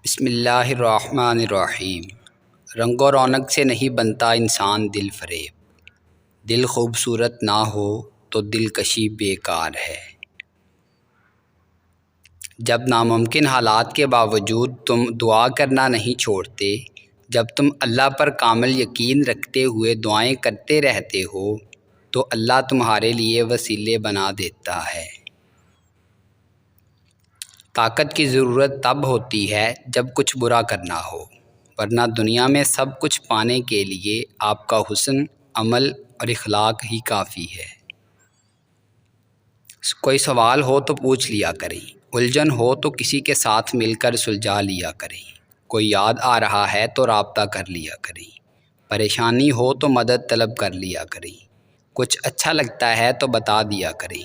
بسم اللہ الرحمن الرحیم۔ رنگ و رونق سے نہیں بنتا انسان دل فریب، دل خوبصورت نہ ہو تو دلکشی بیکار ہے۔ جب ناممکن حالات کے باوجود تم دعا کرنا نہیں چھوڑتے، جب تم اللہ پر کامل یقین رکھتے ہوئے دعائیں کرتے رہتے ہو تو اللہ تمہارے لیے وسیلے بنا دیتا ہے۔ طاقت کی ضرورت تب ہوتی ہے جب کچھ برا کرنا ہو، ورنہ دنیا میں سب کچھ پانے کے لیے آپ کا حسن، عمل اور اخلاق ہی کافی ہے۔ کوئی سوال ہو تو پوچھ لیا کریں، الجھن ہو تو کسی کے ساتھ مل کر سلجھا لیا کریں، کوئی یاد آ رہا ہے تو رابطہ کر لیا کریں، پریشانی ہو تو مدد طلب کر لیا کریں، کچھ اچھا لگتا ہے تو بتا دیا کریں،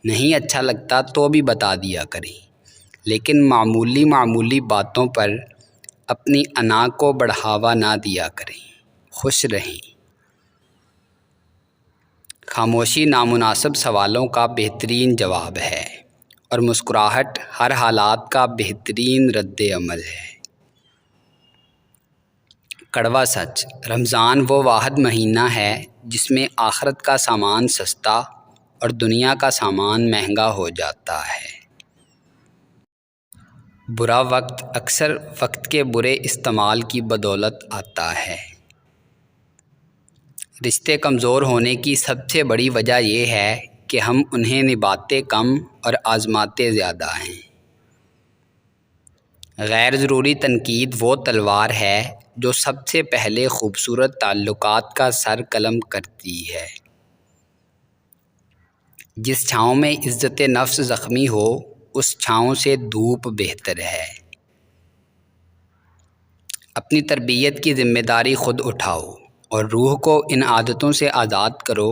نہیں اچھا لگتا تو بھی بتا دیا کریں، لیکن معمولی باتوں پر اپنی انا کو بڑھاوا نہ دیا کریں۔ خوش رہیں۔ خاموشی نامناسب سوالوں کا بہترین جواب ہے، اور مسکراہٹ ہر حالات کا بہترین رد عمل ہے۔ کڑوا سچ، رمضان وہ واحد مہینہ ہے جس میں آخرت کا سامان سستا اور دنیا کا سامان مہنگا ہو جاتا ہے۔ برا وقت اکثر وقت کے برے استعمال کی بدولت آتا ہے۔ رشتے کمزور ہونے کی سب سے بڑی وجہ یہ ہے کہ ہم انہیں نبھاتے کم اور آزماتے زیادہ ہیں۔ غیر ضروری تنقید وہ تلوار ہے جو سب سے پہلے خوبصورت تعلقات کا سر قلم کرتی ہے۔ جس چھاؤں میں عزت نفس زخمی ہو، اس چھاؤں سے دھوپ بہتر ہے۔ اپنی تربیت کی ذمہ داری خود اٹھاؤ اور روح کو ان عادتوں سے آزاد کرو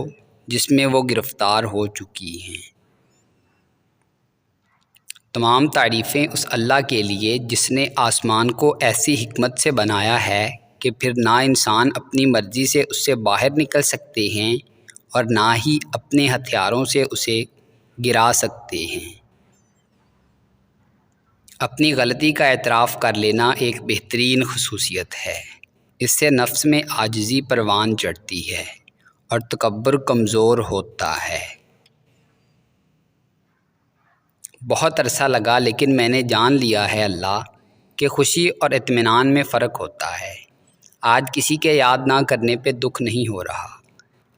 جس میں وہ گرفتار ہو چکی ہیں۔ تمام تعریفیں اس اللہ کے لیے جس نے آسمان کو ایسی حکمت سے بنایا ہے کہ پھر نہ انسان اپنی مرضی سے اس سے باہر نکل سکتے ہیں اور نہ ہی اپنے ہتھیاروں سے اسے گرا سکتے ہیں۔ اپنی غلطی کا اعتراف کر لینا ایک بہترین خصوصیت ہے۔ اس سے نفس میں عاجزی پروان چڑھتی ہے اور تکبر کمزور ہوتا ہے۔ بہت عرصہ لگا لیکن میں نے جان لیا ہے اللہ کہ خوشی اور اطمینان میں فرق ہوتا ہے۔ آج کسی کے یاد نہ کرنے پہ دکھ نہیں ہو رہا۔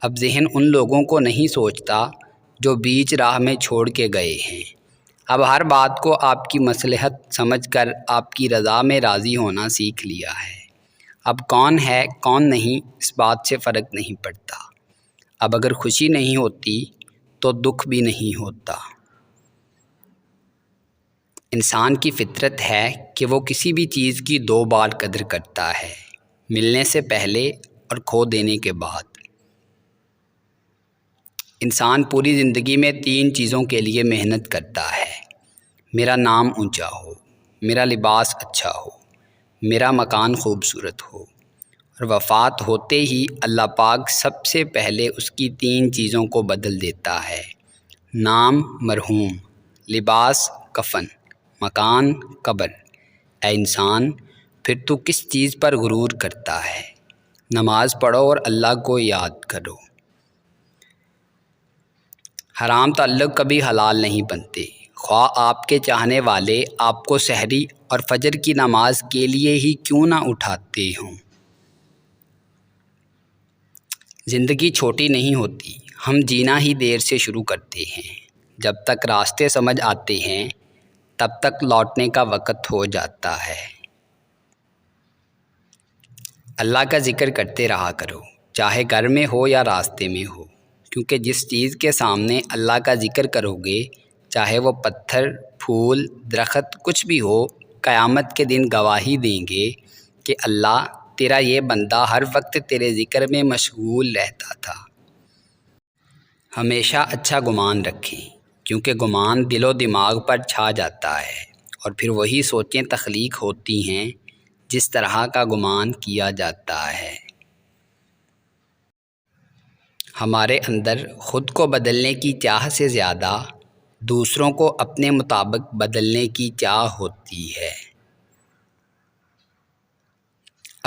اب ذہن ان لوگوں کو نہیں سوچتا جو بیچ راہ میں چھوڑ کے گئے ہیں۔ اب ہر بات کو آپ کی مصلحت سمجھ کر آپ کی رضا میں راضی ہونا سیکھ لیا ہے۔ اب کون ہے کون نہیں اس بات سے فرق نہیں پڑتا۔ اب اگر خوشی نہیں ہوتی تو دکھ بھی نہیں ہوتا۔ انسان کی فطرت ہے کہ وہ کسی بھی چیز کی دو بار قدر کرتا ہے، ملنے سے پہلے اور کھو دینے کے بعد۔ انسان پوری زندگی میں تین چیزوں کے لیے محنت کرتا ہے: میرا نام اونچا ہو، میرا لباس اچھا ہو، میرا مکان خوبصورت ہو، اور وفات ہوتے ہی اللہ پاک سب سے پہلے اس کی تین چیزوں کو بدل دیتا ہے: نام مرحوم، لباس کفن، مکان قبر۔ اے انسان، پھر تو کس چیز پر غرور کرتا ہے؟ نماز پڑھو اور اللہ کو یاد کرو۔ حرام تعلق کبھی حلال نہیں بنتے، خواہ آپ کے چاہنے والے آپ کو سحری اور فجر کی نماز کے لیے ہی کیوں نہ اٹھاتے ہوں۔ زندگی چھوٹی نہیں ہوتی، ہم جینا ہی دیر سے شروع کرتے ہیں۔ جب تک راستے سمجھ آتے ہیں تب تک لوٹنے کا وقت ہو جاتا ہے۔ اللہ کا ذکر کرتے رہا کرو، چاہے گھر میں ہو یا راستے میں ہو، کیونکہ جس چیز کے سامنے اللہ کا ذکر کرو گے، چاہے وہ پتھر، پھول، درخت کچھ بھی ہو، قیامت کے دن گواہی دیں گے کہ اللہ تیرا یہ بندہ ہر وقت تیرے ذکر میں مشغول رہتا تھا۔ ہمیشہ اچھا گمان رکھیں، کیونکہ گمان دل و دماغ پر چھا جاتا ہے اور پھر وہی سوچیں تخلیق ہوتی ہیں جس طرح کا گمان کیا جاتا ہے۔ ہمارے اندر خود کو بدلنے کی چاہ سے زیادہ دوسروں کو اپنے مطابق بدلنے کی چاہ ہوتی ہے۔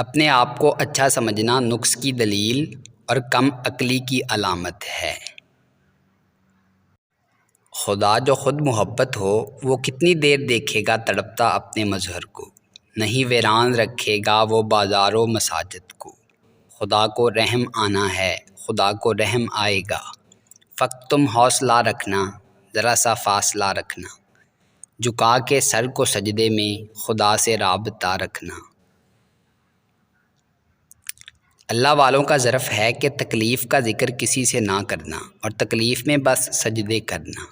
اپنے آپ کو اچھا سمجھنا نقص کی دلیل اور کم عقلی کی علامت ہے۔ خدا جو خود محبت ہو وہ کتنی دیر دیکھے گا تڑپتا اپنے مظہر کو، نہیں ویران رکھے گا وہ بازار و مساجد کو۔ خدا کو رحم آنا ہے، خدا کو رحم آئے گا، فقط تم حوصلہ رکھنا، ذرا سا فاصلہ رکھنا، جھکا کے سر کو سجدے میں خدا سے رابطہ رکھنا۔ اللہ والوں کا ظرف ہے کہ تکلیف کا ذکر کسی سے نہ کرنا اور تکلیف میں بس سجدے کرنا۔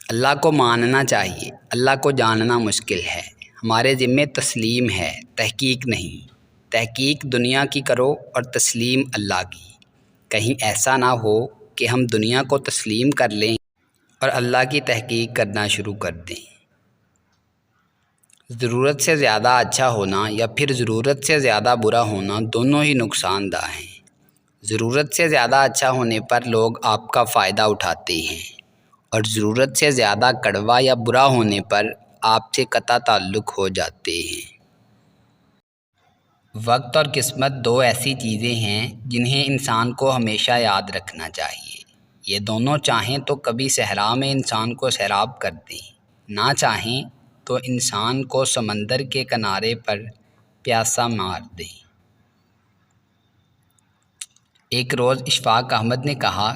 اللہ کو ماننا چاہیے، اللہ کو جاننا مشکل ہے، ہمارے ذمے تسلیم ہے، تحقیق نہیں۔ تحقیق دنیا کی کرو اور تسلیم اللہ کی، کہیں ایسا نہ ہو کہ ہم دنیا کو تسلیم کر لیں اور اللہ کی تحقیق کرنا شروع کر دیں۔ ضرورت سے زیادہ اچھا ہونا یا پھر ضرورت سے زیادہ برا ہونا دونوں ہی نقصان دہ ہیں۔ ضرورت سے زیادہ اچھا ہونے پر لوگ آپ کا فائدہ اٹھاتے ہیں اور ضرورت سے زیادہ کڑوا یا برا ہونے پر آپ سے قطع تعلق ہو جاتے ہیں۔ وقت اور قسمت دو ایسی چیزیں ہیں جنہیں انسان کو ہمیشہ یاد رکھنا چاہیے۔ یہ دونوں چاہیں تو کبھی صحرا میں انسان کو سیراب کر دیں، نہ چاہیں تو انسان کو سمندر کے کنارے پر پیاسا مار دیں۔ ایک روز اشفاق احمد نے کہا،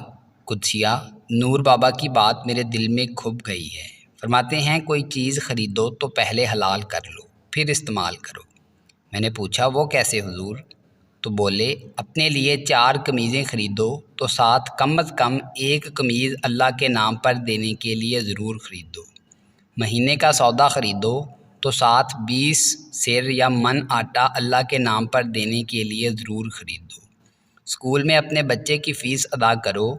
قدسیہ، نور بابا کی بات میرے دل میں کھپ گئی ہے۔ فرماتے ہیں کوئی چیز خریدو تو پہلے حلال کر لو، پھر استعمال کرو۔ میں نے پوچھا وہ کیسے حضور؟ تو بولے، اپنے لیے 4 قمیضیں خریدو تو ساتھ کم از کم 1 قمیض اللہ کے نام پر دینے کے لیے ضرور خریدو۔ مہینے کا سودا خریدو تو ساتھ 20 سیر یا من آٹا اللہ کے نام پر دینے کے لیے ضرور خریدو۔ اسکول میں اپنے بچے کی فیس ادا کرو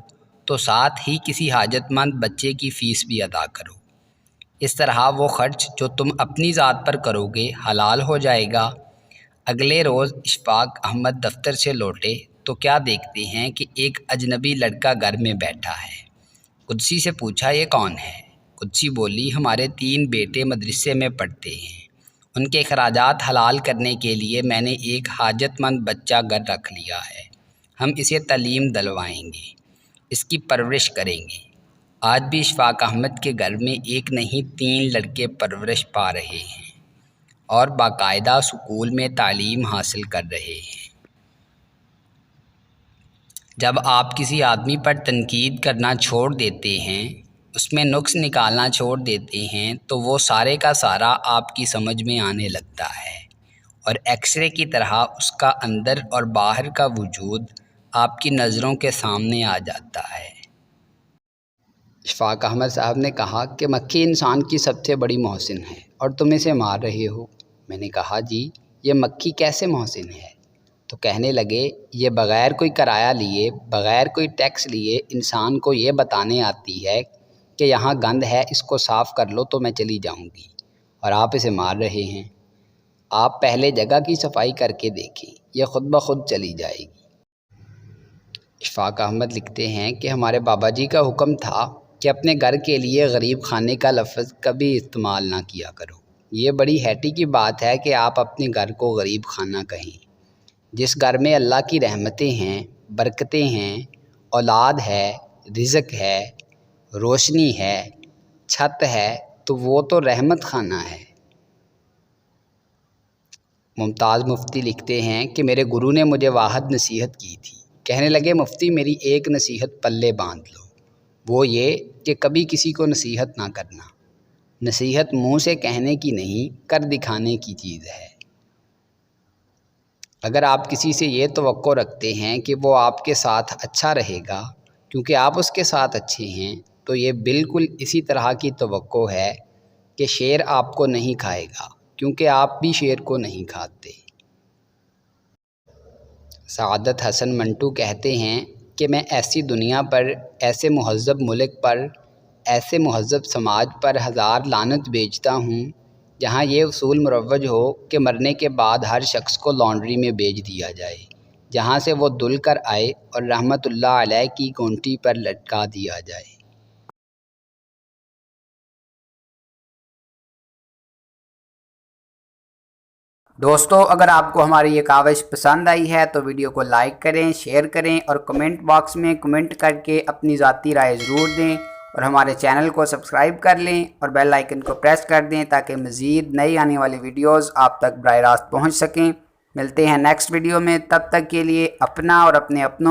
تو ساتھ ہی کسی حاجت مند بچے کی فیس بھی ادا کرو۔ اس طرح وہ خرچ جو تم اپنی ذات پر کرو گے حلال ہو جائے گا۔ اگلے روز اشفاق احمد دفتر سے لوٹے تو کیا دیکھتے ہیں کہ ایک اجنبی لڑکا گھر میں بیٹھا ہے۔ قدسی سے پوچھا یہ کون ہے؟ قدسی بولی، ہمارے 3 بیٹے مدرسے میں پڑھتے ہیں، ان کے اخراجات حلال کرنے کے لیے میں نے ایک حاجت مند بچہ گھر رکھ لیا ہے، ہم اسے تعلیم دلوائیں گے، اس کی پرورش کریں گے۔ آج بھی اشفاق احمد کے گھر میں ایک نہیں 3 لڑکے پرورش پا رہے ہیں اور باقاعدہ اسکول میں تعلیم حاصل کر رہے ہیں۔ جب آپ کسی آدمی پر تنقید کرنا چھوڑ دیتے ہیں، اس میں نقص نکالنا چھوڑ دیتے ہیں تو وہ سارے کا سارا آپ کی سمجھ میں آنے لگتا ہے اور ایکس رے کی طرح اس کا اندر اور باہر کا وجود آپ کی نظروں کے سامنے آ جاتا ہے۔ اشفاق احمد صاحب نے کہا کہ مکھی انسان کی سب سے بڑی محسن ہے اور تم اسے مار رہے ہو۔ میں نے کہا جی یہ مکھی کیسے محسن ہے؟ تو کہنے لگے یہ بغیر کوئی کرایہ لیے، بغیر کوئی ٹیکس لیے انسان کو یہ بتانے آتی ہے کہ یہاں گند ہے، اس کو صاف کر لو تو میں چلی جاؤں گی، اور آپ اسے مار رہے ہیں۔ آپ پہلے جگہ کی صفائی کر کے دیکھیں، یہ خود بخود چلی جائے گی۔ اشفاق احمد لکھتے ہیں کہ ہمارے بابا جی کا حکم تھا کہ اپنے گھر کے لیے غریب خانے کا لفظ کبھی استعمال نہ کیا کرو۔ یہ بڑی حیرت کی بات ہے کہ آپ اپنے گھر کو غریب خانہ کہیں۔ جس گھر میں اللہ کی رحمتیں ہیں، برکتیں ہیں، اولاد ہے، رزق ہے، روشنی ہے، چھت ہے، تو وہ تو رحمت خانہ ہے۔ ممتاز مفتی لکھتے ہیں کہ میرے گرو نے مجھے واحد نصیحت کی تھی، کہنے لگے مفتی میری ایک نصیحت پلے باندھ لو، وہ یہ کہ کبھی کسی کو نصیحت نہ کرنا۔ نصیحت منہ سے کہنے کی نہیں، کر دکھانے کی چیز ہے۔ اگر آپ کسی سے یہ توقع رکھتے ہیں کہ وہ آپ کے ساتھ اچھا رہے گا کیونکہ آپ اس کے ساتھ اچھے ہیں، تو یہ بالکل اسی طرح کی توقع ہے کہ شیر آپ کو نہیں کھائے گا کیونکہ آپ بھی شیر کو نہیں کھاتے۔ سعادت حسن منٹو کہتے ہیں کہ میں ایسی دنیا پر، ایسے مہذب ملک پر، ایسے مہذب سماج پر 1000 لعنت بیچتا ہوں جہاں یہ اصول مروج ہو کہ مرنے کے بعد ہر شخص کو لانڈری میں بیچ دیا جائے، جہاں سے وہ دھل کر آئے اور رحمت اللہ علیہ کی گھونٹی پر لٹکا دیا جائے۔ دوستو اگر آپ کو ہماری یہ کاوش پسند آئی ہے تو ویڈیو کو لائک کریں، شیئر کریں اور کمنٹ باکس میں کمنٹ کر کے اپنی ذاتی رائے ضرور دیں، اور ہمارے چینل کو سبسکرائب کر لیں اور بیل آئیکن کو پریس کر دیں تاکہ مزید نئی آنے والی ویڈیوز آپ تک براہ راست پہنچ سکیں۔ ملتے ہیں نیکسٹ ویڈیو میں، تب تک کے لیے اپنا اور اپنے اپنوں